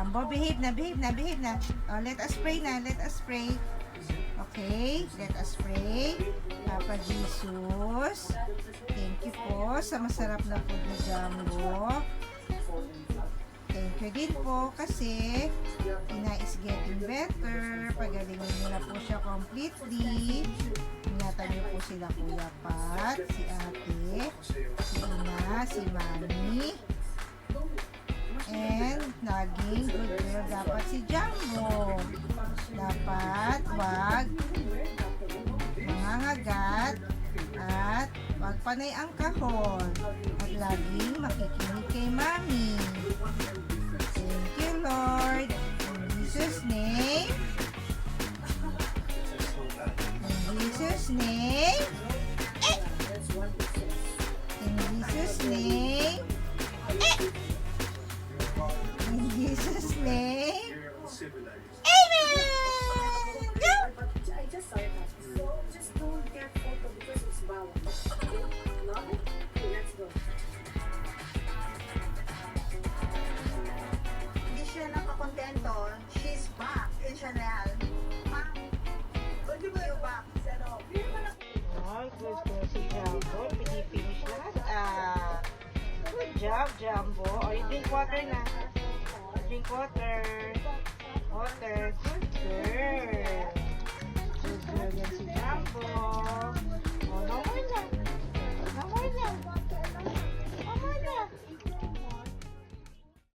Jumbo, behave na, behave na, behave na. Oh, let us pray na, let us pray. Okay, let us pray. Papa Jesus, thank you po sa masarap na food ni Jumbo. Thank you din po kasi Ina is getting better. Pagalingin niyo na po siya completely. Ingatan niyo po sila Kuya Pat, si Ate, si Ina, si Mami. And naging good girl dapat si Jumbo. Dapat wag mangangagat at wag panay ang kahon at laging makikinig kay Mami. Thank you, Lord. In Jesus' name. In Jesus' name. In Jesus' name. In Jesus' name. Amen! Go! I just saw it. So just don't get photo because it's bawal. No? Okay, let's go. Hindi siya nakakontento. She's back in Chanel. Ma, good to you back. Oh, good po si Jumbo. Pinifinish lahat. Good job, Jumbo. Oh, you drink water na. Drink water. Water. Good